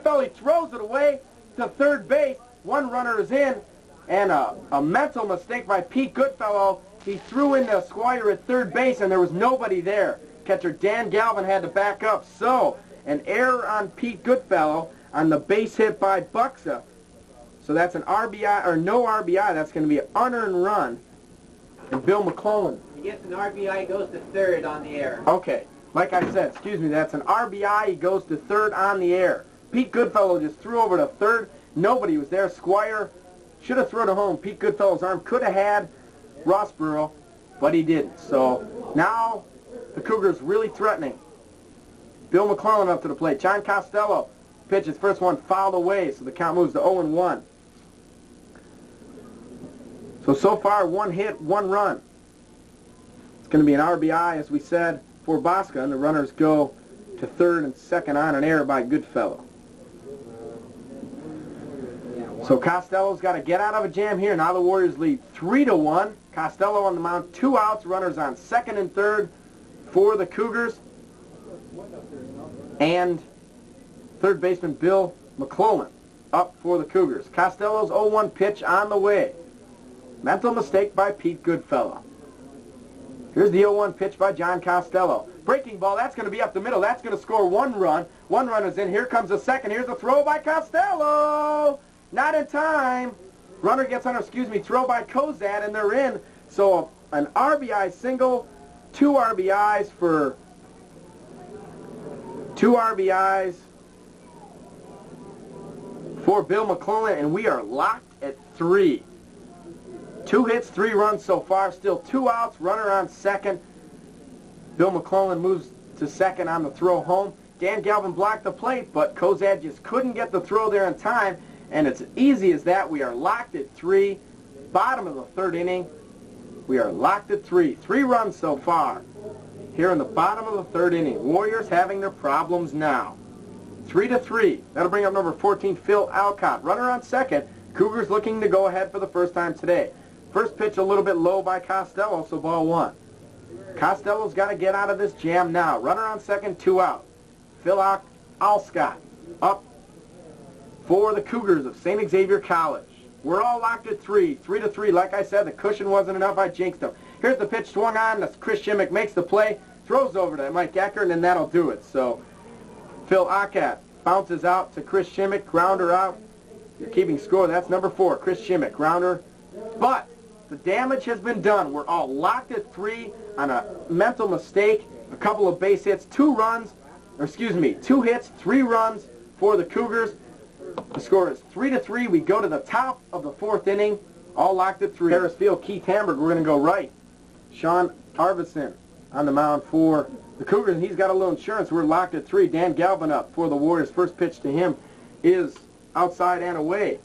Goodfellow, he throws it away to third base. One runner is in, and a mental mistake by Pete Goodfellow. He threw into Squire at third base, and there was nobody there. Catcher Dan Galvin had to back up. So, an error on Pete Goodfellow on the base hit by Buxa. So that's an RBI, or no RBI. That's going to be an unearned run. And Bill McClellan. He gets an RBI, goes to third on the air. Okay. Like I said, excuse me, that's an RBI. He goes to third on the air. Pete Goodfellow just threw over to third. Nobody was there. Squire should have thrown it home. Pete Goodfellow's arm could have had Rossborough, but he didn't. So now the Cougars really threatening. Bill McClellan up to the plate. John Costello pitches first one fouled away, so the count moves to 0-1. So far, one hit, one run. It's going to be an RBI, as we said, for Bosca, and the runners go to third and second on an error by Goodfellow. So Costello's got to get out of a jam here. Now the Warriors lead 3-1. Costello on the mound, 2 outs, runners on second and third for the Cougars. And third baseman Bill McClellan up for the Cougars. Costello's 0-1 pitch on the way. Mental mistake by Pete Goodfellow. Here's the 0-1 pitch by John Costello. Breaking ball, that's going to be up the middle. That's going to score 1 run. 1 run is in. Here comes the second. Here's the throw by Costello. Not in time. Runner gets under, throw by Kozad, and they're in. So an RBI single, 2 RBIs for Bill McClellan, and we are locked at 3. 2 hits, 3 runs so far. Still 2 outs, runner on second. Bill McClellan moves to second on the throw home. Dan Galvin blocked the plate, but Kozad just couldn't get the throw there in time. And it's easy as that. We are locked at 3. Bottom of the third inning. We are locked at 3. 3 runs so far here in the bottom of the third inning. Warriors having their problems now. 3-3. That'll bring up number 14, Phil Alcott. Runner on second. Cougars looking to go ahead for the first time today. First pitch a little bit low by Costello, so ball 1. Costello's got to get out of this jam now. Runner on second, 2 out. Phil Alcott up for the Cougars of St. Xavier College. We're all locked at 3. 3-3. Like I said, the cushion wasn't enough. I jinxed him. Here's the pitch swung on. Chris Shimmick makes the play. Throws over to Mike Eckert, and then that'll do it. So Phil Alcott bounces out to Chris Shimmick. Grounder out. You're keeping score. That's number 4, Chris Shimmick. Grounder. But the damage has been done. We're all locked at 3 on a mental mistake. A couple of base hits. 2 hits, 3 runs for the Cougars. The score is 3-3. We go to the top of the 4th inning. All locked at 3. Harris Field, Keith Hamburg. We're going to go right. Sean Arvidsson on the mound for the Cougars, and he's got a little insurance. We're locked at 3. Dan Galvin up for the Warriors. First pitch to him is outside and away.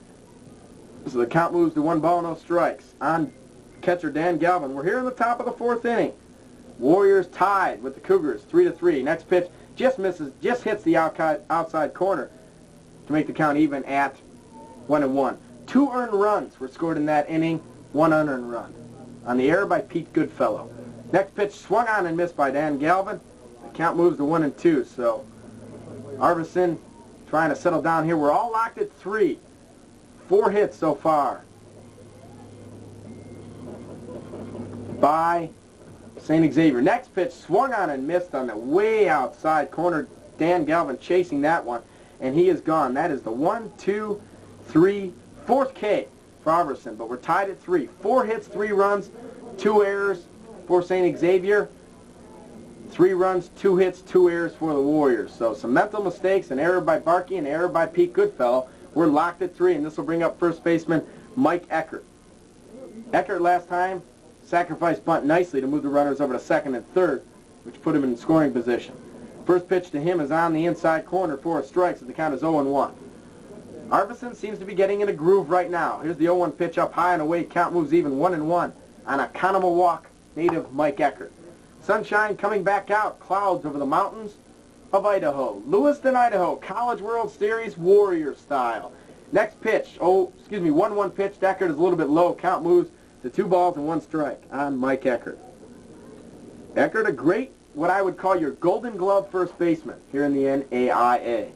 So the count moves to 1 ball, no strikes. On catcher Dan Galvin. We're here in the top of the 4th inning. Warriors tied with the Cougars, 3-3. Next pitch just hits the outside corner to make the count even at 1-1. 2 earned runs were scored in that inning. 1 unearned run. On the air by Pete Goodfellow. Next pitch swung on and missed by Dan Galvin. The count moves to 1-2. So Arvidsson trying to settle down here. We're all locked at 3. 4 hits so far by St. Xavier. Next pitch swung on and missed on the way outside corner. Dan Galvin chasing that one, and he is gone. That is the 1, 2, 3, 4th K for Arvidsson, but we're tied at 3. 4 hits, 3 runs, 2 errors for St. Xavier. 3 runs, 2 hits, 2 errors for the Warriors. So some mental mistakes, an error by Barkey, an error by Pete Goodfellow. We're locked at 3, and this will bring up first baseman Mike Eckert. Eckert last time sacrificed bunt nicely to move the runners over to second and third, which put him in scoring position. First pitch to him is on the inside corner for a strike, so the count is 0-1. Arvidsson seems to be getting in a groove right now. Here's the 0-1 pitch up high and away. Count moves even 1-1 on a Conomowoc native Mike Eckert. Sunshine coming back out. Clouds over the mountains of Lewiston, Idaho. College World Series Warrior style. Next pitch. 1-1 pitch. Eckert is a little bit low. Count moves to 2 balls and 1 strike on Mike Eckert. Eckert, a great, what I would call your Golden Glove first baseman here in the NAIA.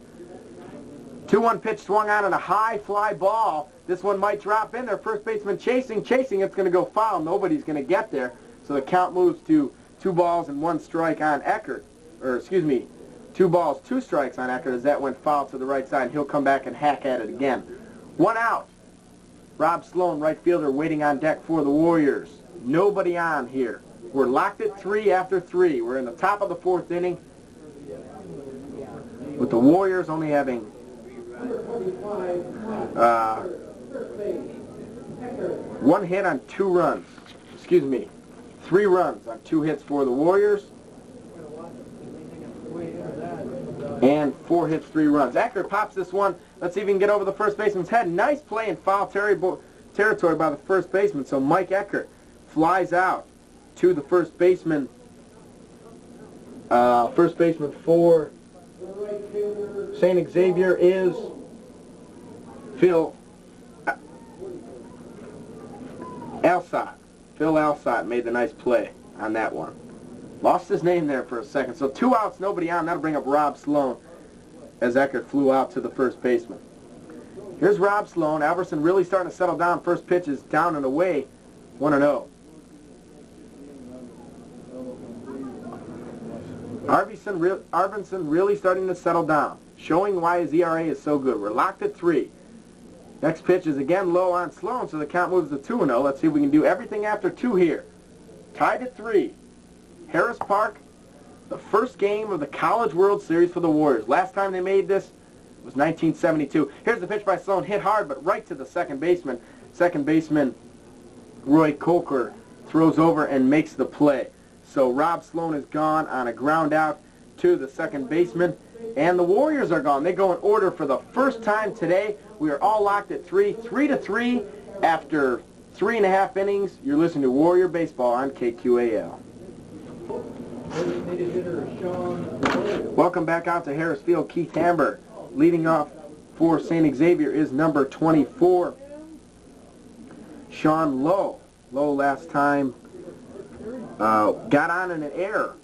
2-1 pitch swung on and a high fly ball. This one might drop in there. First baseman chasing. It's going to go foul. Nobody's going to get there. So the count moves to 2 balls and 1 strike on Eckert. Or, excuse me, 2 balls, 2 strikes on Eckert as that went foul to the right side. He'll come back and hack at it again. 1 out. Rob Sloan, right fielder, waiting on deck for the Warriors. Nobody on here. We're locked at 3 after 3. We're in the top of the 4th inning with the Warriors only having 1 hit on 2 runs. Excuse me, 3 runs on 2 hits for the Warriors. And 4 hits, 3 runs. Eckert pops this one. Let's see if he can get over the first baseman's head. Nice play in foul territory by the first baseman. So Mike Eckert flies out to the first baseman. First baseman for St. Xavier is Phil Alstott. Phil Alstott made the nice play on that one. Lost his name there for a second. So 2 outs, nobody on. That'll bring up Rob Sloan as Eckert flew out to the first baseman. Here's Rob Sloan. Alverson really starting to settle down. First pitch is down and away. 1-0. Arvidsson really starting to settle down, showing why his ERA is so good. We're locked at 3. Next pitch is again low on Sloan, so the count moves to 2-0. Let's see if we can do everything after 2 here. Tied at 3. Harris Park, the first game of the College World Series for the Warriors. Last time they made this was 1972. Here's the pitch by Sloan, hit hard, but right to the second baseman. Second baseman Roy Coker throws over and makes the play. So Rob Sloan is gone on a ground out to the second baseman, and the Warriors are gone. They go in order for the first time today. We are all locked at 3, 3-3 after 3.5 innings. You're listening to Warrior Baseball on KQAL. Welcome back out to Harris Field. Keith Hamber leading off for St. Xavier is number 24, Sean Lowe. Lowe last time got on in an error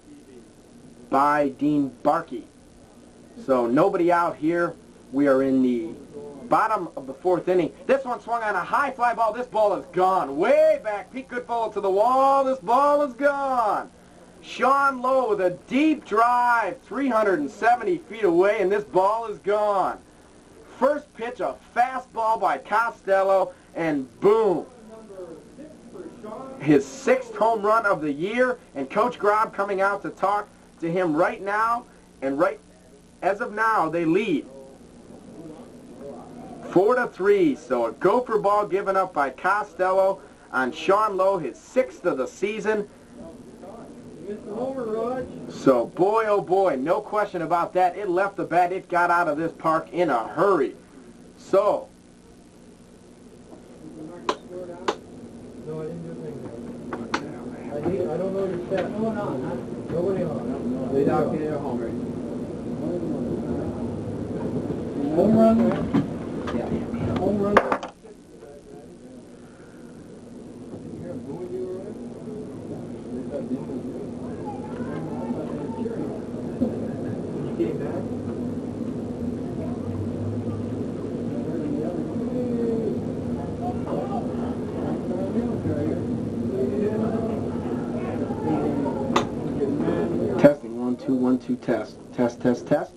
by Dean Barkey. So nobody out here. We are in the bottom of the 4th inning. This one swung on a high fly ball. This ball is gone. Way back. Pete Goodfellow to the wall. This ball is gone. Sean Lowe with a deep drive, 370 feet away, and this ball is gone. First pitch, a fastball by Costello, and boom. His 6th home run of the year, and Coach Grob coming out to talk to him right now, and right as of now, they lead 4-3. So a gopher ball given up by Costello on Sean Lowe, his 6th of the season. So boy, oh boy, no question about that. It left the bat. It got out of this park in a hurry. So No, I didn't do anything. I don't know your stats. No one on. Nobody on. They knocked in a home run. Home run? Yeah. Home run? You came back? Testing, 1, 2, 1, 2, test. Test, test, test.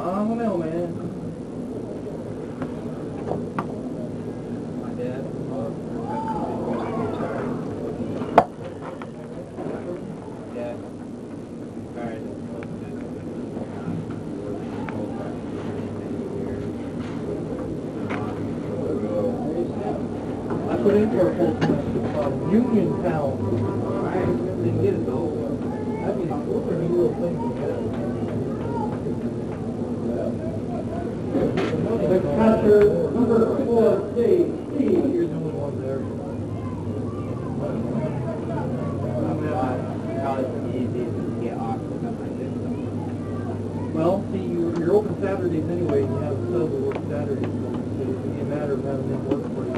Oh, no, man. My dad. Yeah. All right. I put in for a full Uniontown. All right. Didn't get it though. I mean, those are new little things to get. The catcher, number 4, Steve. You're the only one there. Well, see, you're open Saturdays anyway, and you have a sub that works Saturdays, so it's a matter of having them work for you.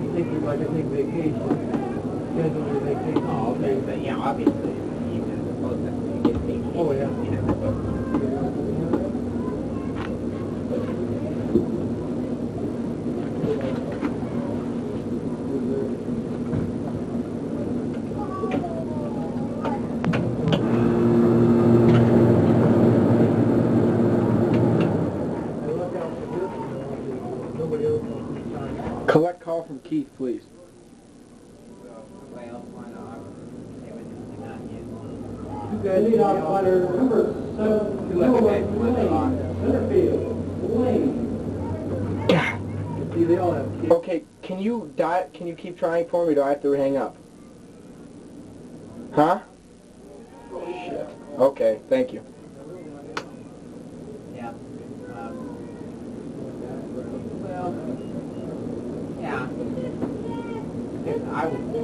You take, like I take vacation, schedule they take. Oh, okay, but yeah, obviously, even as opposed to you get vacation. Oh, yeah. You know. Collect call from Keith, please. You guys lead off under number 7, Centerfield, Lane. See, they all have kids. Okay, can you keep trying for me, or do I have to hang up? Huh? Okay, thank you. Yeah. Well, yeah.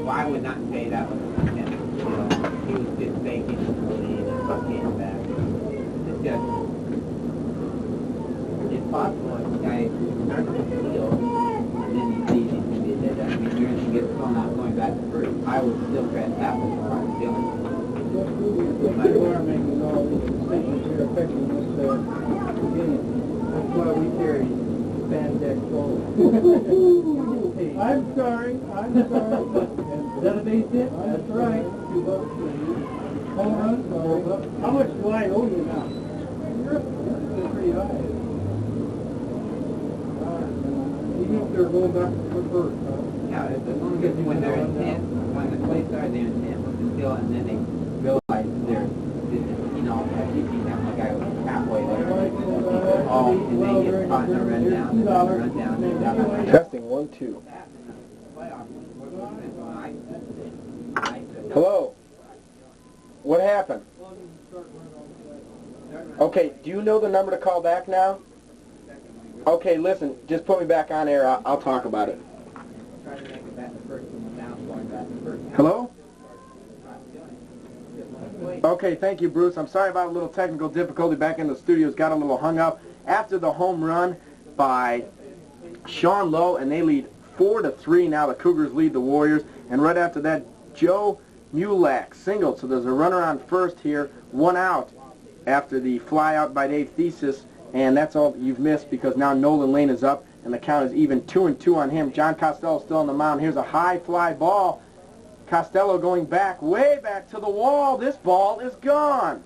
I would not say that was him. You know, he was just faking the lead and fucking back. It's just, it's possible if the guy starts to steal and then he sees he's going to be dead. I mean, you're going to get thrown out going back to first. I would still try to tackle him by stealing. You are making all these decisions here affecting this beginning. That's why we carry spandex clothes. I'm sorry. Is that a base hit? That's right. $2. Home run? How much do I owe you now? You're pretty high. Even if they're going back to first, Yeah, as long as when they're intent, when the plays are, they're intent to steal, and then they realize they're, you know, as you see that one guy was halfway there, oh, and they get caught in a run down, Testing 1, 2. Hello. What happened? Okay, do you know the number to call back now? Okay, listen, just put me back on air. I'll talk about it. Hello? Okay, thank you, Bruce. I'm sorry about a little technical difficulty back in the studios. Got a little hung up after the home run by Sean Lowe, and they lead 4-3 now. The Cougars lead the Warriors, and right after that, Joe Mulak singled. So there's a runner on first here, 1 out after the fly out by Dave Thesis, and that's all you've missed because now Nolan Lane is up, and the count is even 2-2 on him. John Costello still on the mound. Here's a high fly ball. Costello going back, way back to the wall. This ball is gone.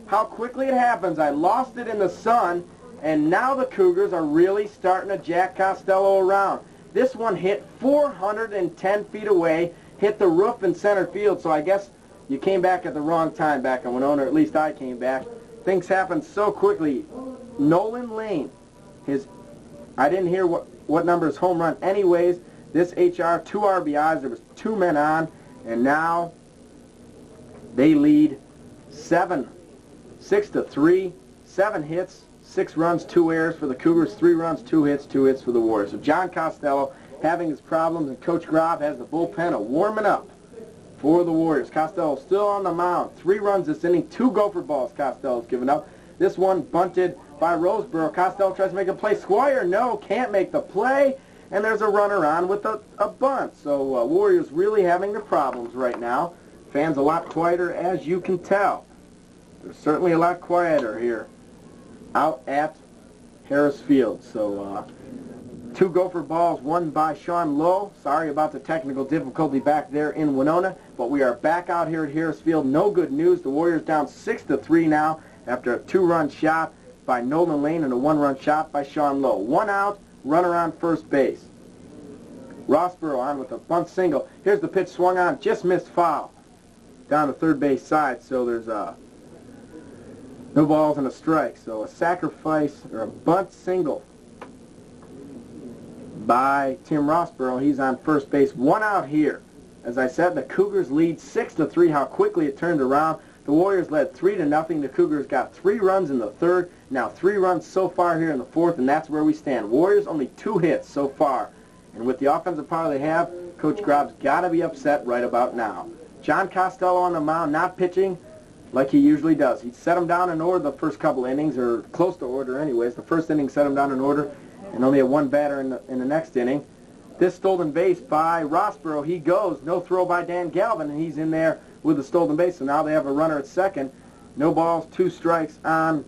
How quickly it happens. I lost it in the sun, and now the Cougars are really starting to jack Costello around. This one hit 410 feet away, hit the roof in center field, so I guess you came back at the wrong time back in Winona, or at least I came back. Things happen so quickly. Nolan Lane, I didn't hear what number his home run anyways. This HR, 2 RBIs, there was 2 men on, and now they lead 6-3, 7 hits, 6 runs, 2 errors for the Cougars, 3 runs, 2 hits for the Warriors. So John Costello having his problems, and Coach Grob has the bullpen warming up for the Warriors. Costello still on the mound. 3 runs this inning, 2 gopher balls Costello's given up. This one bunted by Roseboro. Costello tries to make a play. Squire, no, can't make the play. And there's a runner on with a bunt. So Warriors really having their problems right now. Fans a lot quieter, as you can tell. They're certainly a lot quieter here out at Harris Field. So 2 gopher balls, 1 by Sean Lowe. Sorry about the technical difficulty back there in Winona. But we are back out here at Harris Field. No good news. The Warriors down 6-3 now after a 2-run shot by Nolan Lane and a 1-run shot by Sean Lowe. 1 out. Runner on first base. Rossborough on with a bunt single. Here's the pitch swung on, just missed foul. Down the third base side, so there's no balls and a strike. So a sacrifice, or a bunt single by Tim Rossborough. He's on first base. 1 out here. As I said, the Cougars lead 6-3. How quickly it turned around. The Warriors led 3-0. The Cougars got 3 runs in the third. Now 3 runs so far here in the fourth, and that's where we stand. Warriors only 2 hits so far. And with the offensive power they have, Coach Grob's got to be upset right about now. John Costello on the mound, not pitching like he usually does. He set him down in order the first couple innings, or close to order anyways. The first inning set him down in order, and only had 1 batter in the next inning. this stolen base by Rossborough. He goes. No throw by Dan Galvin, and he's in there with the stolen base. So now they have a runner at second. No balls, 2 strikes on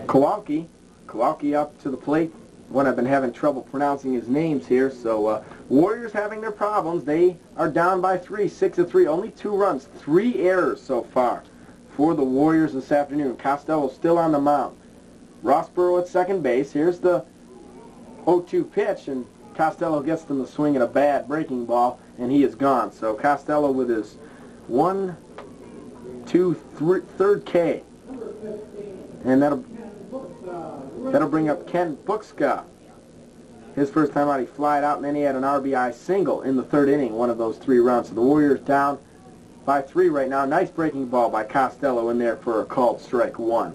Kowalski. Kowalski up to the plate. One, I've been having trouble pronouncing his names here. So Warriors having their problems. They are down by 3, 6-3. Only 2 runs, 3 errors so far for the Warriors this afternoon. Costello still on the mound. Rossborough at second base. Here's the 0-2 pitch, and Costello gets them to swing at a bad breaking ball, and he is gone. So Costello with his 1, 2, 3, third K. And that'll bring up Ken Buxka. His first time out, he flied out, and then he had an RBI single in the 3rd inning, one of those 3 runs. So the Warriors down by 3 right now. Nice breaking ball by Costello in there for a called strike 1.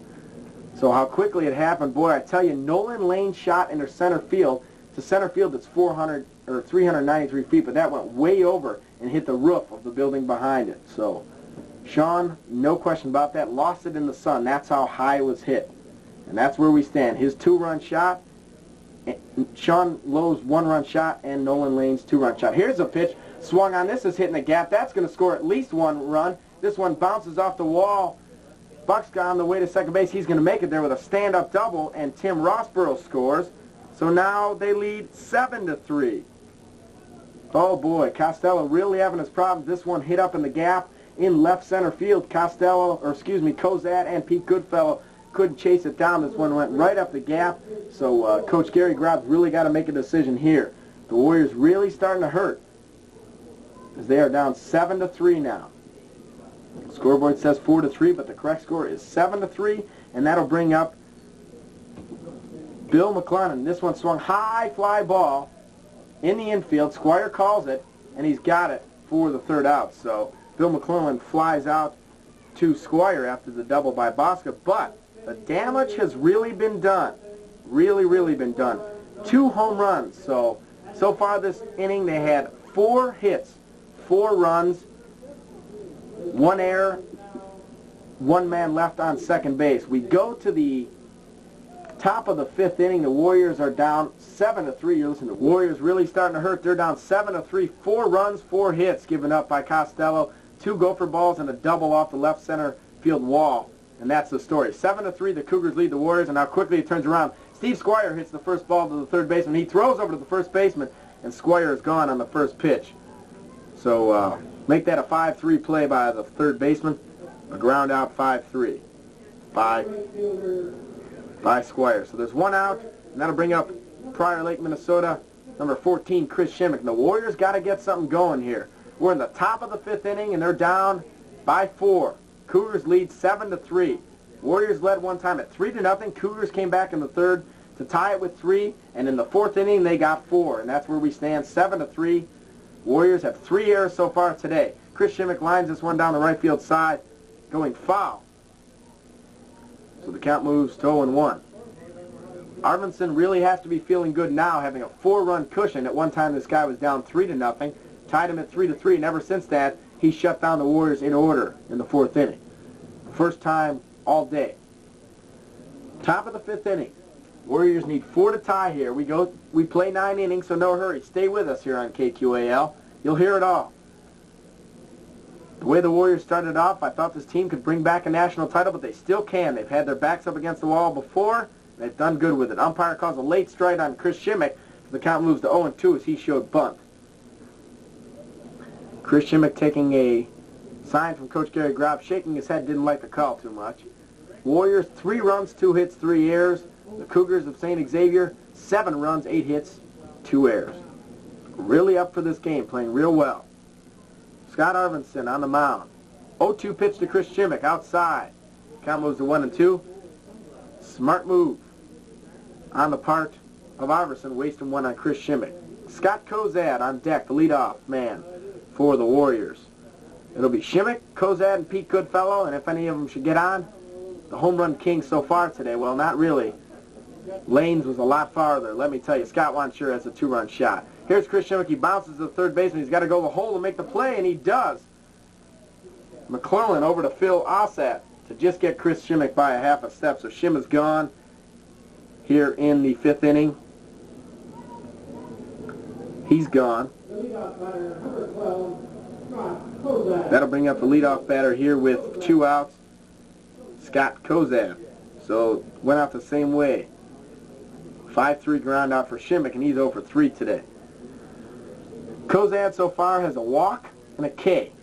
So how quickly it happened, boy, I tell you, Nolan Lane shot into center field. To center field, it's 393 feet, but that went way over and hit the roof of the building behind it. So Sean, no question about that, lost it in the sun. That's how high it was hit. And that's where we stand. His 2-run shot, Sean Lowe's 1-run shot, and Nolan Lane's 2-run shot. Here's a pitch. Swung on this, is hitting the gap. That's going to score at least 1 run. This one bounces off the wall. Buxka on the way to second base. He's going to make it there with a stand-up double, and Tim Rossborough scores. So now they lead 7-3. Oh boy, Costello really having his problems. This one hit up in the gap in left center field. Kozad and Pete Goodfellow couldn't chase it down. This one went right up the gap. So Coach Gary Grab's really got to make a decision here. The Warriors really starting to hurt, as they are down 7-3 now. The scoreboard says 4-3, but the correct score is 7-3, and that'll bring up Bill McClellan. This one swung high fly ball in the infield. Squire calls it, and he's got it for the 3rd out. So Bill McClellan flies out to Squire after the double by Bosca, but the damage has really been done. Really been done. 2 home runs. So far this inning they had 4 hits, 4 runs, 1 error, 1 man left on second base. We go to the top of the 5th inning. The Warriors are down 7-3. You're listening to Warriors really starting to hurt. They're down 7-3. 4 runs, 4 hits given up by Costello. 2 gopher balls and a double off the left center field wall. And that's the story. 7-3, the Cougars lead the Warriors, and how quickly it turns around. Steve Squire hits the first ball to the 3rd baseman. He throws over to the first baseman, and Squire is gone on the first pitch. So make that a 5-3 play by the 3rd baseman. A ground out 5-3 by Squire. So there's 1 out, and that'll bring up Prior Lake, Minnesota, number 14, Chris Shimmick. And the Warriors got to get something going here. We're in the top of the 5th inning, and they're down by 4. Cougars lead 7-3. Warriors led one time at 3-0. Cougars came back in the 3rd to tie it with 3, and in the 4th inning they got 4, and that's where we stand, 7-3. Warriors have 3 errors so far today. Chris Shimmick lines this one down the right field side, going foul. So the count moves to 0-1. Arvidsson really has to be feeling good now, having a 4-run cushion. At one time this guy was down 3-0, tied him at 3-3, and ever since that he shut down the Warriors in order in the 4th inning. First time all day. Top of the 5th inning. Warriors need 4 to tie here. We play 9 innings, so no hurry. Stay with us here on KQAL. You'll hear it all. The way the Warriors started off, I thought this team could bring back a national title, but they still can. They've had their backs up against the wall before, and they've done good with it. Umpire calls a late strike on Chris Shimmick. The count moves to 0-2 as he showed bunt. Chris Shimmick taking a sign from Coach Gary Grab, shaking his head, didn't like the call too much. Warriors, 3 runs, 2 hits, 3 errors. The Cougars of St. Xavier, 7 runs, 8 hits, 2 errors. Really up for this game, playing real well. Scott Arvidsson on the mound. 0-2 pitch to Chris Shimmick outside. Count moves to 1-2. Smart move on the part of Arvidsson, wasting 1 on Chris Shimmick. Scott Kozad on deck, the leadoff man for the Warriors. It'll be Shimmick, Kozad, and Pete Goodfellow, and if any of them should get on, the home run king so far today, well, not really. Lanes was a lot farther. Let me tell you, Scott Wansure has a 2-run shot. Here's Chris Shimmick. He bounces to the 3rd baseman. He's got to go the hole to make the play, and he does. McClellan over to Phil Ossat to just get Chris Shimmick by a half a step. So Shimmick's gone here in the 5th inning. He's gone. That'll bring up the leadoff batter here with 2 outs, Scott Kozad. So went out the same way. 5-3 ground out for Shimmick, and he's 0 for 3 today. Kozad so far has a walk and a K.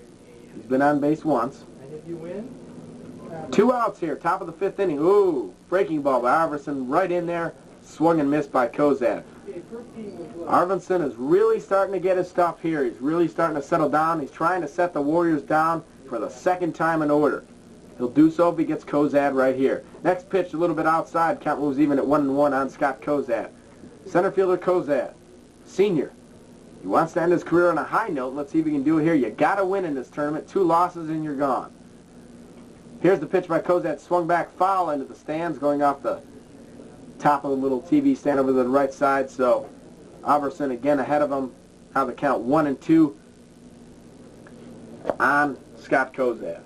He's been on base once. And if you win, 2 outs here, top of the 5th inning. Ooh, breaking ball by Arvidsson right in there. Swung and missed by Kozad. Arvidsson is really starting to get his stuff here. He's really starting to settle down. He's trying to set the Warriors down for the 2nd time in order. He'll do so if he gets Kozad right here. Next pitch, a little bit outside. Count moves even at 1-1 on Scott Kozad. Center fielder Kozad, senior. He wants to end his career on a high note. Let's see if he can do it here. You got to win in this tournament. 2 losses and you're gone. Here's the pitch by Kozad. Swung back foul into the stands, going off the top of the little TV stand over to the right side. So Alverson again ahead of him. How the count 1-2 on Scott Kozad.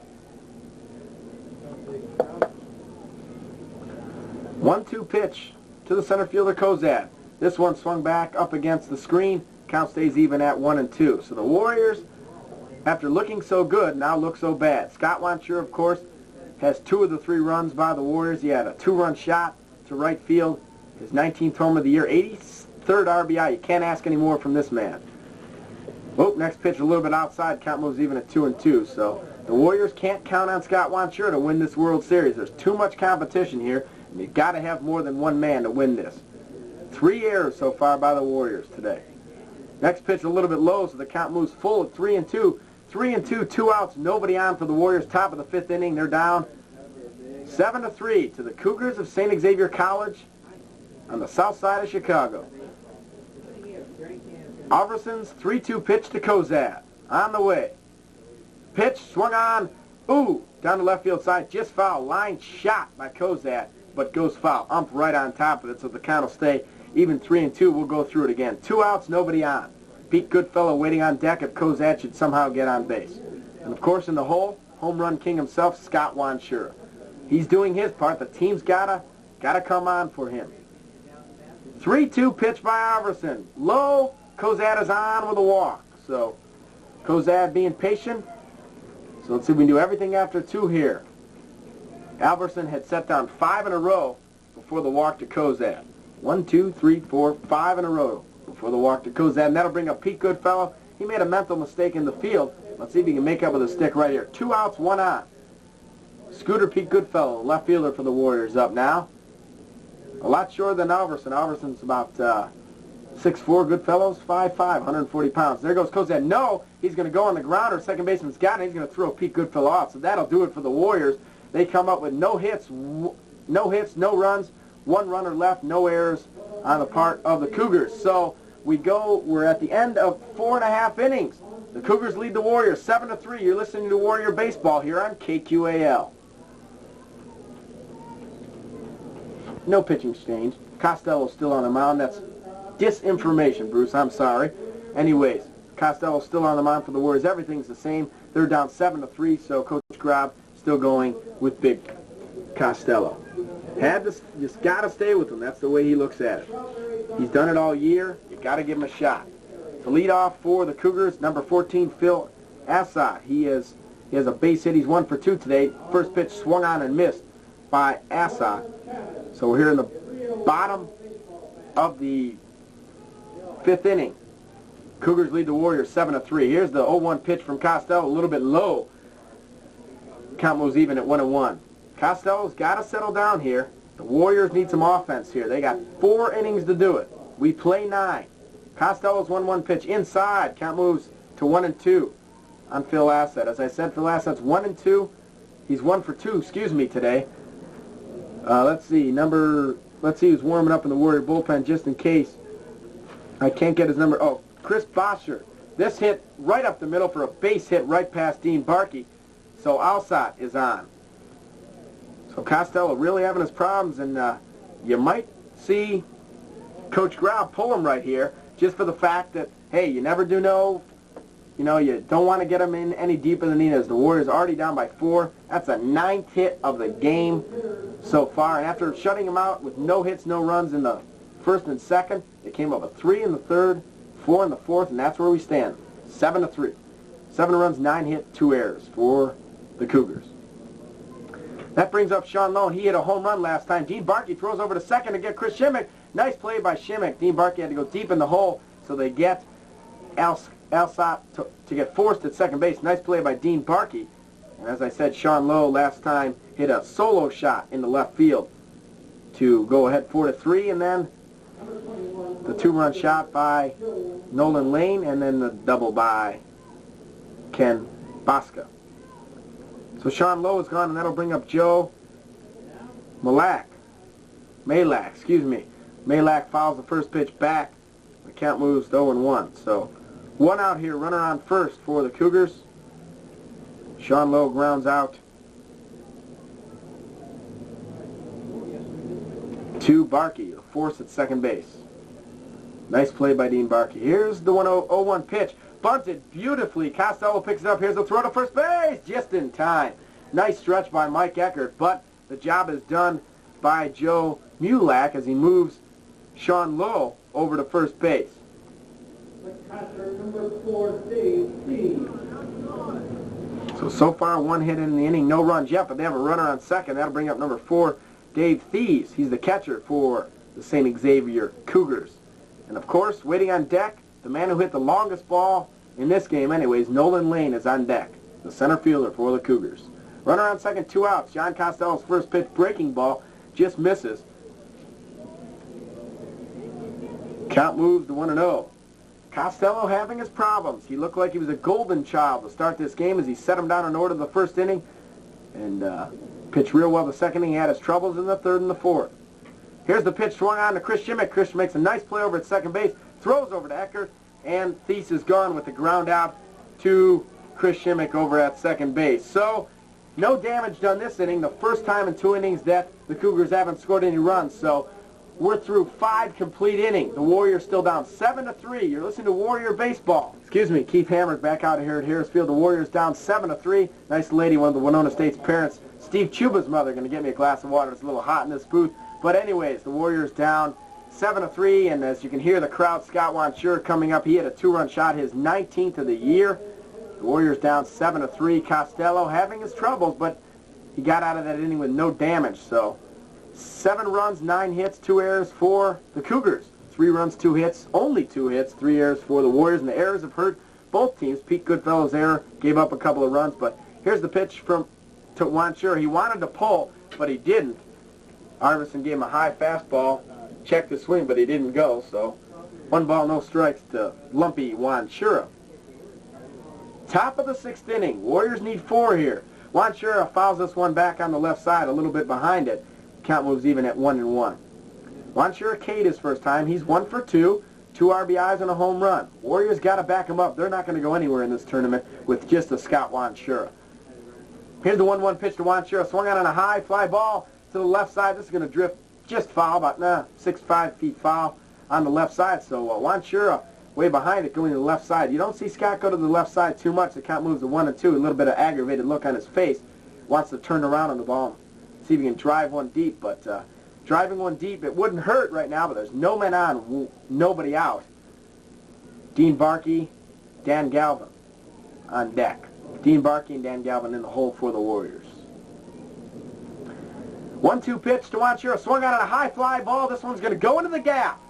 1-2 pitch to the center fielder Kozad. This one swung back up against the screen. Count stays even at 1-2. So the Warriors, after looking so good, now look so bad. Scott Wanchur, of course, has 2 of the 3 runs by the Warriors. He had a 2-run shot to right field. His 19th home of the year, 83rd RBI. You can't ask any more from this man. Oh, next pitch a little bit outside. Count moves even at 2-2. So the Warriors can't count on Scott Wanchur to win this World Series. There's too much competition here, and you've got to have more than one man to win this. 3 errors so far by the Warriors today. Next pitch a little bit low, so the count moves full at 3-2. 3-2, 2 outs, nobody on for the Warriors. Top of the 5th inning, they're down 7-3 to the Cougars of St. Xavier College on the south side of Chicago. Alverson's 3-2 pitch to Kozad. On the way. Pitch swung on. Ooh, down the left field side, just foul. Line shot by Kozad, but goes foul. Ump right on top of it, so the count will stay even 3-2. We'll go through it again. 2 outs, nobody on. Pete Goodfellow waiting on deck if Kozad should somehow get on base. And of course in the hole, home run king himself, Scott Wanchur. He's doing his part. The team's gotta come on for him. 3-2 pitch by Alverson. Low. Kozad is on with a walk. So Kozad being patient. So let's see if we can do everything after 2 here. Alverson had set down 5 in a row before the walk to Kozad. 1, 2, 3, 4, 5 in a row before the walk to Kozad. And that'll bring up Pete Goodfellow. He made a mental mistake in the field. Let's see if he can make up with a stick right here. 2 outs, 1 on. Scooter Pete Goodfellow, left fielder for the Warriors, up now. A lot shorter than Alverson. Alverson's about 6'4", Goodfellow's 5'5", 140 pounds. There goes Kozad. No, he's going to go on the ground, or second baseman's got it. He's going to throw Pete Goodfellow out. So that'll do it for the Warriors. They come up with no hits, no runs, 1 runner left, no errors on the part of the Cougars. So we're at the end of 4.5 innings. The Cougars lead the Warriors 7-3. You're listening to Warrior Baseball here on KQAL. No pitching change. Costello's still on the mound. That's disinformation, Bruce. I'm sorry. Anyways, Costello's still on the mound for the Warriors. Everything's the same. They're down 7-3, so Coach Grob still going with Big Costello. Just got to stay with him. That's the way he looks at it. He's done it all year. You got to give him a shot. The leadoff for the Cougars, number 14, Phil Assad. He has a base hit. He's 1 for 2 today. First pitch swung on and missed by Assad. So we're here in the bottom of the 5th inning. Cougars lead the Warriors 7-3. Here's the 0-1 pitch from Costello, a little bit low. Count moves even at 1-1. Costello's got to settle down here. The Warriors need some offense here. They got 4 innings to do it. We play 9. Costello's 1-1 pitch inside. Count moves to 1-2 on Phil Assad. As I said, Phil Assad's 1-2. He's 1 for 2, today. Let's see who's warming up in the Warrior bullpen just in case. I can't get his number. Oh, Chris Bosher. This hit right up the middle for a base hit right past Dean Barkey. So Alsat is on. So Costello really having his problems, and you might see Coach Grau pull him right here just for the fact that, hey, you never do know. You know, you don't want to get him in any deeper than he is. The Warriors already down by 4. That's a 9th hit of the game so far. And after shutting him out with no hits, no runs in the 1st and 2nd, they came up with 3 in the 3rd, 4 in the fourth, and that's where we stand. 7-3. 7 runs, 9 hit, 2 errors for the Cougars. That brings up Sean Lowe. He hit a home run last time. Dean Barkey throws over to second to get Chris Shimmick. Nice play by Shimmick. Dean Barkey had to go deep in the hole, so they get Alsop to get forced at second base. Nice play by Dean Barkey. And as I said, Sean Lowe last time hit a solo shot in the left field to go ahead 4-3, and then the 2-run shot by Nolan Lane, and then the double by Ken Bosca. So Sean Lowe is gone, and that'll bring up Joe Malak. Malak fouls the first pitch back. The count moves to 0-1. So 1 out here, runner on first for the Cougars. Sean Lowe grounds out to Barkey, the force at second base. Nice play by Dean Barkey. Here's the 0-1 pitch. Bunted beautifully. Costello picks it up. Here's the throw to first base. Just in time. Nice stretch by Mike Eckert, but the job is done by Joe Mulak as he moves Sean Lowe over to first base. Number 4, Dave Thies. So far 1 hit in the inning, no runs yet, but they have a runner on second. That'll bring up number 4, Dave Thies. He's the catcher for the St. Xavier Cougars. And of course, waiting on deck, the man who hit the longest ball in this game anyways, Nolan Lane, is on deck, the center fielder for the Cougars. Runner on second, 2 outs. John Costello's first pitch breaking ball just misses. Count moves to 1-0. Costello having his problems. He looked like he was a golden child to start this game as he set him down in order the first inning and pitched real well the second inning. He had his troubles in the third and the fourth. Here's the pitch swung on to Chris Shimmick. Chris makes a nice play over at second base, throws over to Eckert, and Thies is gone with the ground out to Chris Shimmick over at second base. So no damage done this inning, the first time in 2 innings that the Cougars haven't scored any runs. So we're through 5 complete innings. The Warriors still down 7-3. You're listening to Warrior Baseball. Excuse me, Keith Hammer's back out here at Harris Field. The Warriors down 7-3. Nice lady, one of the Winona State's parents, Steve Chuba's mother, going to get me a glass of water. It's a little hot in this booth. But anyways, the Warriors down 7-3, and as you can hear the crowd, Scott Wanchur coming up. He had a 2-run shot, his 19th of the year. The Warriors down 7-3. Costello having his troubles, but he got out of that inning with no damage. So 7 runs, 9 hits, 2 errors for the Cougars. 3 runs, 2 hits, only 2 hits, 3 errors for the Warriors, and the errors have hurt both teams. Pete Goodfellow's error gave up a couple of runs, but here's the pitch to Wanchur. He wanted to pull, but he didn't. Arvidsson gave him a high fastball, checked the swing, but he didn't go, so 1 ball, no strikes to Lumpy Wanchura. Top of the 6th inning. Warriors need 4 here. Wanchura fouls this one back on the left side, a little bit behind it. Count moves even at 1-1. Wanchura Cade his first time. He's 1 for 2, 2 RBIs and a home run. Warriors got to back him up. They're not going to go anywhere in this tournament with just a Scott Wanchura. Here's the 1-1 pitch to Wanchura. Swung out on a high fly ball to the left side. This is going to drift just foul, about 6-5 feet foul on the left side. So Wanchura way behind it going to the left side. You don't see Scott go to the left side too much. The count moves to 1-2. A little bit of aggravated look on his face. Wants to turn around on the ball. See if he can drive one deep, but driving one deep, it wouldn't hurt right now, but there's no men on, nobody out. Dean Barkey, Dan Galvin on deck. Dean Barkey and Dan Galvin in the hole for the Warriors. 1-2 pitch to Wanchura. Swung out on a high fly ball. This one's going to go into the gap.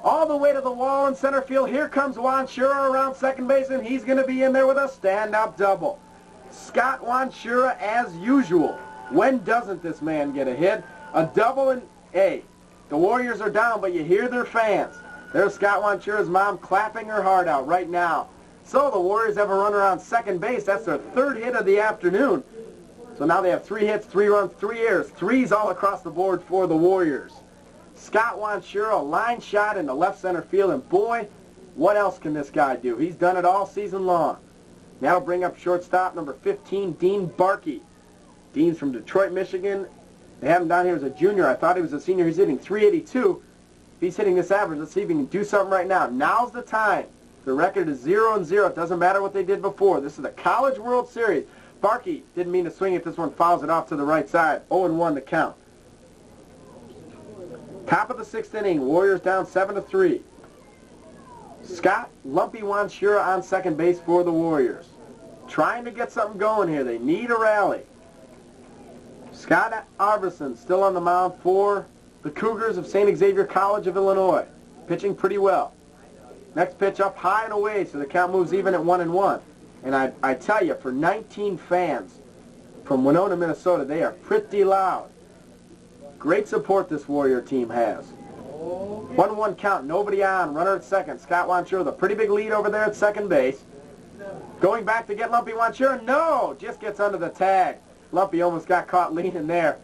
All the way to the wall in center field. Here comes Wanchura around second base, and he's going to be in there with a stand-up double. Scott Wanchura as usual. When doesn't this man get a hit? A double, and hey, the Warriors are down, but you hear their fans. There's Scott Wanchura's mom clapping her heart out right now. So the Warriors have a runner on second base. That's their 3rd hit of the afternoon. So now they have 3 hits, 3 runs, 3 errors. 3s all across the board for the Warriors. Scott Wanchura, a line shot in the left center field, and boy, what else can this guy do? He's done it all season long. Now bring up shortstop number 15, Dean Barkey. Dean's from Detroit, Michigan. They have him down here as a junior. I thought he was a senior. He's hitting .382. If he's hitting this average, let's see if he can do something right now. Now's the time. The record is 0-0. It doesn't matter what they did before. This is the College World Series. Barkey didn't mean to swing it. This one fouls it off to the right side. 0-1 to count. Top of the 6th inning. Warriors down 7-3. Scott Lumpy Wanshura on second base for the Warriors. Trying to get something going here. They need a rally. Scott Arverson still on the mound for the Cougars of St. Xavier College of Illinois. Pitching pretty well. Next pitch up high and away, so the count moves even at 1-1. And I tell you, for 19 fans from Winona, Minnesota, they are pretty loud. Great support this Warrior team has. 1-1 count, nobody on, runner at second. Scott Wanshura with a pretty big lead over there at second base. Going back to get Lumpy Wanshura, no, just gets under the tag. Lumpy almost got caught leaning there.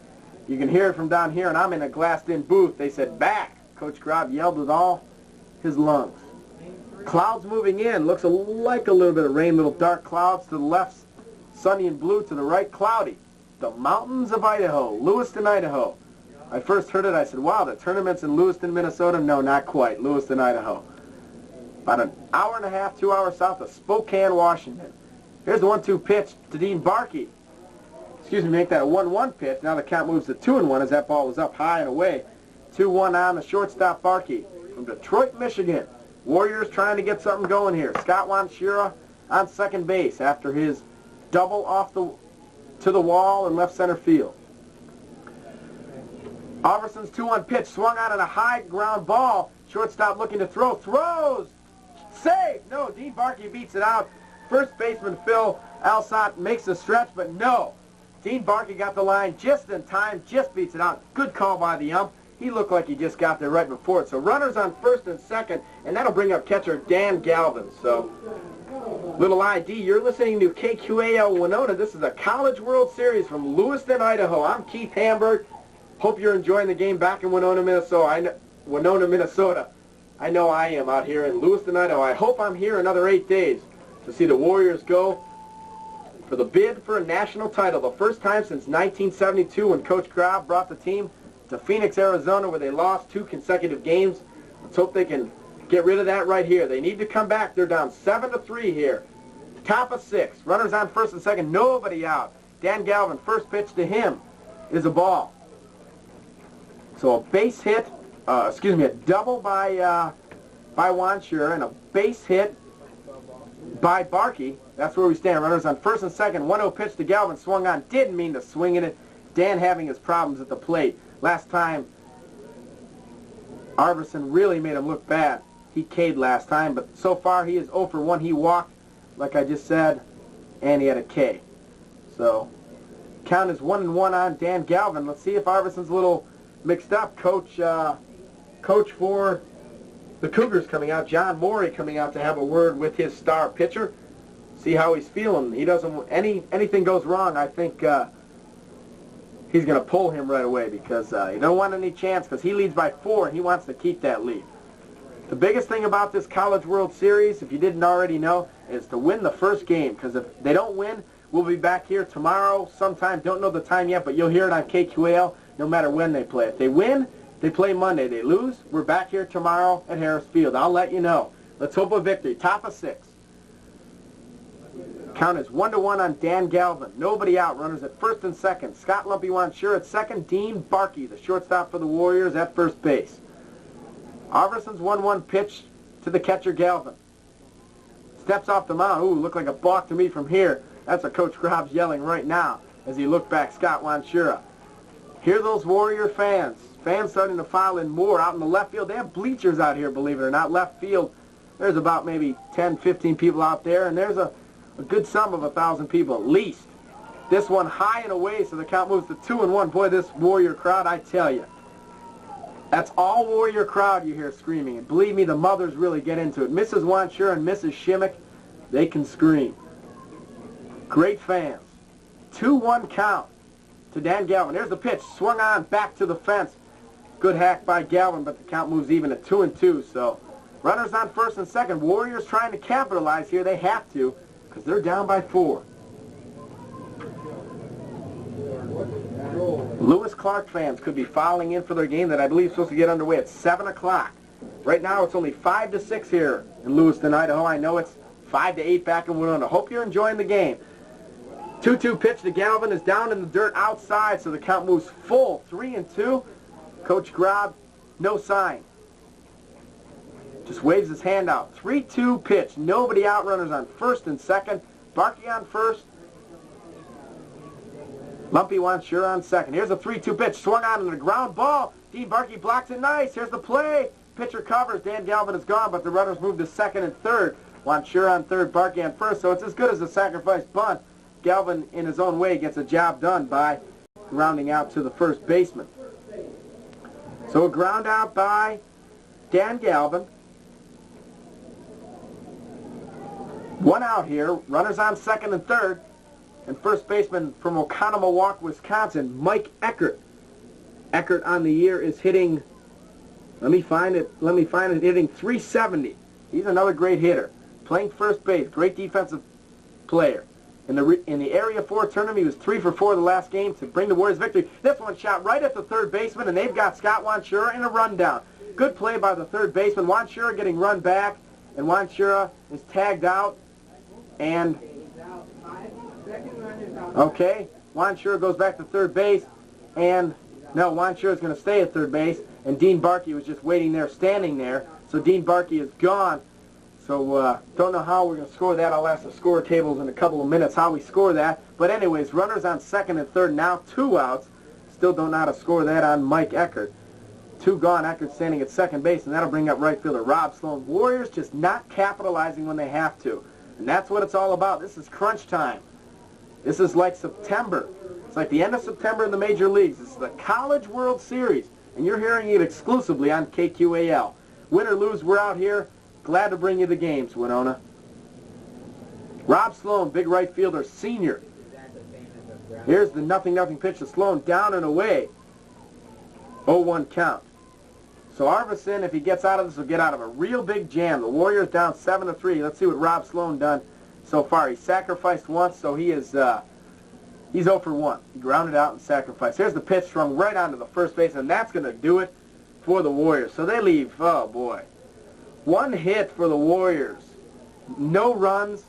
You can hear it from down here, and I'm in a glassed-in booth. They said, back. Coach Grob yelled with all his lungs. Clouds moving in. Looks like a little bit of rain, little dark clouds to the left, sunny and blue to the right, cloudy. The mountains of Idaho, Lewiston, Idaho. I first heard it, I said, wow, the tournament's in Lewiston, Minnesota? No, not quite. Lewiston, Idaho. About an hour and a half, 2 hours south of Spokane, Washington. Here's the 1-2 pitch to Dean Barkey. Excuse me, make that a 1-1 pitch. Now the count moves to 2-1 as that ball was up high and away. 2-1 on the shortstop Barkey from Detroit, Michigan. Warriors trying to get something going here. Scott Wanshura on second base after his double off to the wall in left center field. Arverson's 2-1 pitch swung on a high ground ball. Shortstop looking to throw. Throws! Save! No, Dean Barkey beats it out. First baseman Phil Alsott makes the stretch, but no. Dean Barkey got the line just in time, just beats it out. Good call by the ump. He looked like he just got there right before it. So runners on first and second, and that'll bring up catcher Dan Galvin. So, little ID, you're listening to KQAL Winona. This is a College World Series from Lewiston, Idaho. I'm Keith Hamburg. Hope you're enjoying the game back in Winona, Minnesota. I know I am out here in Lewiston, Idaho. I hope I'm here another 8 days to see the Warriors go for the bid for a national title. The first time since 1972 when Coach Grob brought the team to Phoenix, Arizona, where they lost 2 consecutive games. Let's hope they can get rid of that right here. They need to come back. They're down 7-3 here. Top of 6. Runners on first and second. Nobody out. Dan Galvin, first pitch to him is a ball. So a base hit, a double by Wanshura and a base hit by Barkey. That's where we stand. Runners on first and second. 1-0 pitch to Galvin. Swung on. Didn't mean to swing in it. Dan having his problems at the plate. Last time, Arverson really made him look bad. He K'd last time, but so far he is 0 for 1. He walked, like I just said, and he had a K. So, count is 1-1 on Dan Galvin. Let's see if Arverson's a little mixed up. Coach for the Cougars coming out, John Morey coming out to have a word with his star pitcher. See how he's feeling. He doesn't, anything goes wrong, I think he's going to pull him right away because he don't want any chance because he leads by 4 and he wants to keep that lead. The biggest thing about this College World Series, if you didn't already know, is to win the first game because if they don't win, we'll be back here tomorrow sometime. Don't know the time yet, but you'll hear it on KQAL no matter when they play. If they win, they play Monday. They lose, we're back here tomorrow at Harris Field. I'll let you know. Let's hope a victory. Top of 6. Count is 1-1 on Dan Galvin. Nobody out. Runners at first and second. Scott Lumpy Wanshura at second. Dean Barkey, the shortstop for the Warriors, at first base. Arverson's 1-1 pitch to the catcher Galvin. Steps off the mound. Ooh, looked like a balk to me from here. That's what Coach Grob's yelling right now as he looked back. Scott Wanshura. Hear those Warrior fans. Fans starting to file in more out in the left field. They have bleachers out here, believe it or not. Left field, there's about maybe 10, 15 people out there, and there's a good sum of 1,000 people at least. This one high and away, so the count moves to 2-1. Boy, this Warrior crowd, I tell you. That's all Warrior crowd you hear screaming. And believe me, the mothers really get into it. Mrs. Wanshura and Mrs. Shimmick, they can scream. Great fans. 2-1 count to Dan Galvin. There's the pitch. Swung on, back to the fence. Good hack by Galvin, but the count moves even at 2-2. So runners on first and second. Warriors trying to capitalize here. They have to because they're down by 4. Lewis Clark fans could be filing in for their game that I believe is supposed to get underway at 7 o'clock. Right now it's only 5-6 here in Lewiston, Idaho. I know it's 5-8 back in Winona. Hope you're enjoying the game. 2-2 pitch to Galvin is down in the dirt outside, so the count moves full. 3-2. Coach Grob, no sign. Just waves his hand out. 3-2 pitch. Nobody out. Runners on first and second. Barkey on first. Lumpy Wanshura on second. Here's a 3-2 pitch. Swung on to the ground ball. Dean Barkey blocks it nice. Here's the play. Pitcher covers. Dan Galvin is gone, but the runners move to second and third. Wanshura on third. Barkey on first. So it's as good as a sacrifice bunt. Galvin, in his own way, gets a job done by grounding out to the first baseman. So a ground out by Dan Galvin. One out here. Runners on second and third. And first baseman from Oconomowoc, Wisconsin, Mike Eckert. Eckert on the year is hitting, let me find it, hitting 370. He's another great hitter. Playing first base, great defensive player. In the Area 4 tournament, he was 3 for 4 the last game to bring the Warriors victory. This one shot right at the third baseman, and they've got Scott Wanshura in a rundown. Good play by the third baseman. Wanshura getting run back, and Wanshura is tagged out. And, okay, Wanshura goes back to third base, and no, Wanshura is going to stay at third base, and Dean Barkey was just waiting there, standing there. So Dean Barkey is gone. So don't know how we're going to score that. I'll ask the score tables in a couple of minutes how we score that. But anyways, runners on second and third, now 2 outs. Still don't know how to score that on Mike Eckert. 2 gone, Eckert standing at second base, and that'll bring up right fielder Rob Sloan. Warriors just not capitalizing when they have to. And that's what it's all about. This is crunch time. This is like September. It's like the end of September in the major leagues. This is the College World Series, and you're hearing it exclusively on KQAL. Win or lose, we're out here. Glad to bring you the games, Winona. Rob Sloan, big right fielder, senior. Here's the 0-0 pitch to Sloan, down and away. 0-1 count. So Arvidsson, if he gets out of this, will get out of a real big jam. The Warriors down 7-3. Let's see what Rob Sloan done so far. He sacrificed once, so he is he's 0 for 1. He grounded out and sacrificed. Here's the pitch strung right onto the first base, and that's going to do it for the Warriors. So they leave, oh boy. 1 hit for the Warriors. No runs,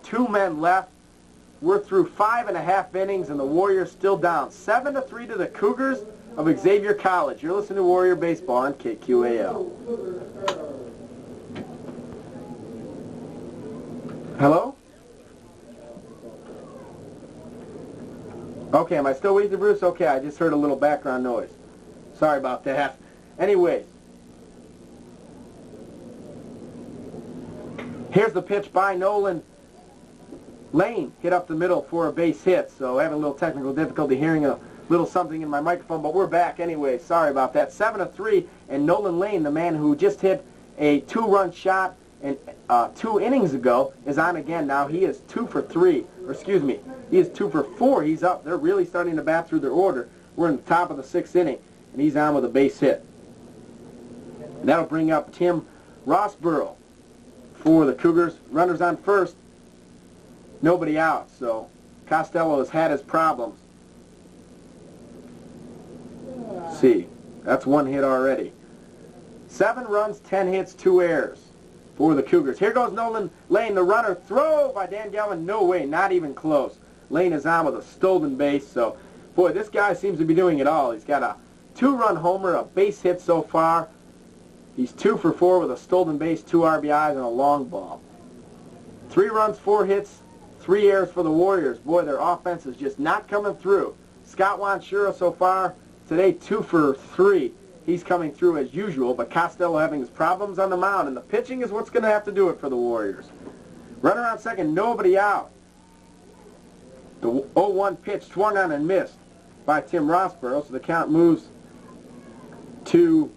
2 men left. We're through 5.5 innings, and the Warriors still down 7-3 to the Cougars of Xavier College. You're listening to Warrior Baseball on KQAL. Hello? Okay, am I still with you, Bruce? Okay, I just heard a little background noise. Sorry about that. Anyways. Here's the pitch by Nolan Lane. Hit up the middle for a base hit. So having a little technical difficulty hearing a little something in my microphone, but we're back anyway. Sorry about that. 7-3, and Nolan Lane, the man who just hit a 2-run shot and 2 innings ago, is on again now. He is 2 for 3. Or excuse me, he is 2 for 4. He's up. They're really starting to bat through their order. We're in the top of the 6th inning, and he's on with a base hit. And that'll bring up Tim Rossborough for the Cougars. Runners on first. Nobody out, so Costello has had his problems. Let's see, that's 1 hit already. 7 runs, 10 hits, 2 errors for the Cougars. Here goes Nolan Lane, the runner. Throw by Dan Galvin. No way, not even close. Lane is on with a stolen base, so, boy, this guy seems to be doing it all. He's got a 2-run homer, a base hit so far. He's 2 for 4 with a stolen base, 2 RBIs, and a long ball. 3 runs, 4 hits, 3 errors for the Warriors. Boy, their offense is just not coming through. Scott Wanshura so far today 2 for 3. He's coming through as usual, but Costello having his problems on the mound, and the pitching is what's going to have to do it for the Warriors. Runner on second, nobody out. The 0-1 pitch swung on and missed by Tim Rossborough, so the count moves to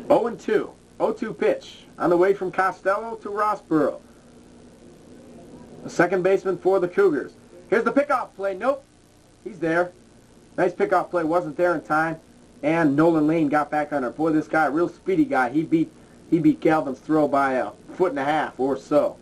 0-2. 0-2 pitch on the way from Costello to Rossborough. The second baseman for the Cougars. Here's the pickoff play. Nope. He's there. Nice pickoff play. Wasn't there in time. And Nolan Lane got back on her. Boy, this guy, a real speedy guy. He beat Galvin's throw by 1.5 feet or so.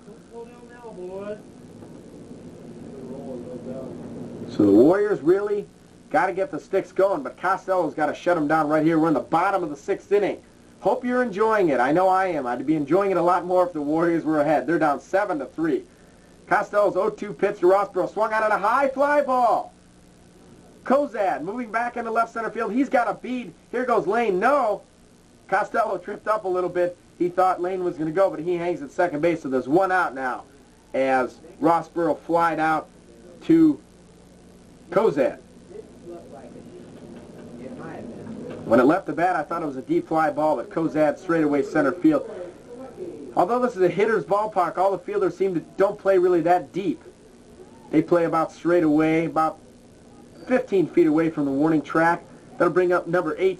So the Warriors really got to get the sticks going, but Costello's got to shut them down right here. We're in the bottom of the 6th inning. Hope you're enjoying it. I know I am. I'd be enjoying it a lot more if the Warriors were ahead. They're down 7-3. Costello's 0-2 pitch to Rossborough. Swung out on a high fly ball. Kozad moving back into left center field. He's got a bead. Here goes Lane. No. Costello tripped up a little bit. He thought Lane was going to go, but he hangs at second base, so there's one out now as Rossborough flied out to Cozad. When it left the bat, I thought it was a deep fly ball, but Cozad straightaway center field. Although this is a hitter's ballpark, all the fielders don't play really that deep. They play about straight away, about 15 feet away from the warning track. That'll bring up number 8,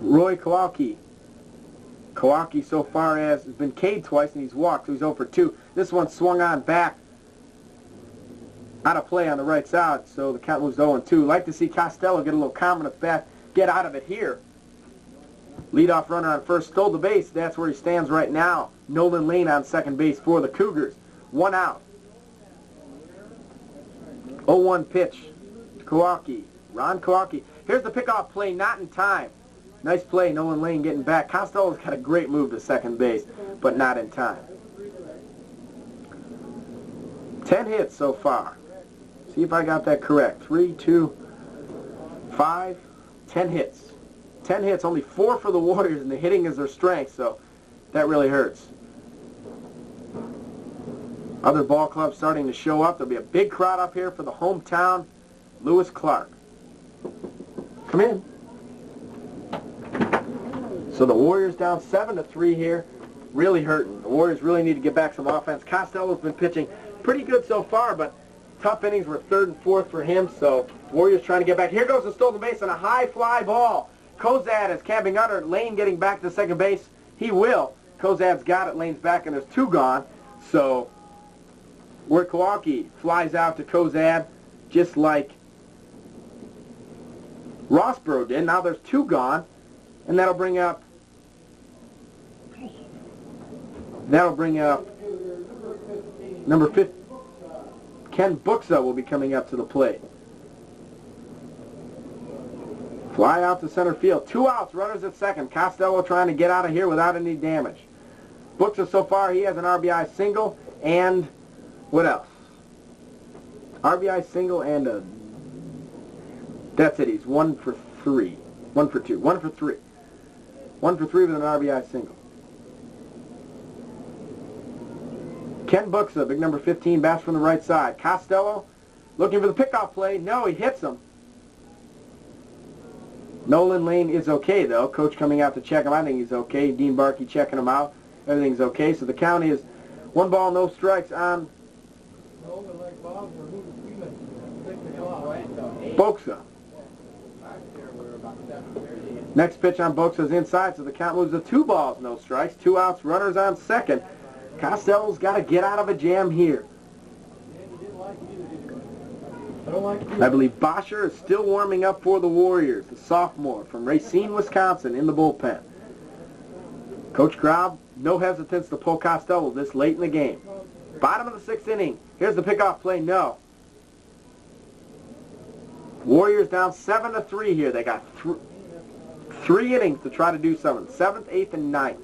Roy Kowalski. Kowalski so far has been K'd twice and he's walked, so he's 0 for 2. This one swung on back out of play on the right side, so the count moves 0-2. Like to see Costello get a little common effect, get out of it here. Leadoff runner on first stole the base. That's where he stands right now. Nolan Lane on second base for the Cougars. One out. 0-1 pitch to Kowalski. Ron Kowalski. Here's the pickoff play, not in time. Nice play, Nolan Lane getting back. Costello's got a great move to second base, but not in time. 10 hits so far. See if I got that correct. 3, 2, 5, 10 hits. 10 hits, only 4 for the Warriors, and the hitting is their strength, so that really hurts. Other ball clubs starting to show up. There'll be a big crowd up here for the hometown Lewis Clark. Come in. So the Warriors down 7-3 here, really hurting. The Warriors really need to get back some offense. Costello's been pitching pretty good so far, but tough innings were 3rd and 4th for him, so Warriors trying to get back. Here goes the stolen base on a high fly ball. Cozad is camping under. Lane getting back to second base. He will. Cozad's got it. Lane's back, and there's 2 gone. So where Kowalski flies out to Cozad, just like Rossborough did. Now there's 2 gone, and that'll bring up number 5. Ken Buxa will be coming up to the plate. Fly out to center field. 2 outs, runners at second. Costello trying to get out of here without any damage. Buxa so far, he has an RBI single, and what else? RBI single and a... That's it, he's 1 for 3. 1 for 2. 1 for 3. 1 for 3 with an RBI single. Ken Buxa, big number 15, bats from the right side. Costello looking for the pickoff play. No, he hits him. Nolan Lane is okay, though. Coach coming out to check him. I think he's okay. Dean Barkey checking him out. Everything's okay. So the count is 1 ball, no strikes on Buxa. Next pitch on Buxa's inside, so the count moves to 2 balls, no strikes. 2 outs, runners on second. Costello's got to get out of a jam here. I believe Bosher is still warming up for the Warriors, the sophomore from Racine, Wisconsin, in the bullpen. Coach Graub, no hesitance to pull Costello this late in the game. Bottom of the 6th inning. Here's the pickoff play, no. Warriors down 7-3 here. They got 3 innings to try to do something. 7th, 8th, and 9th.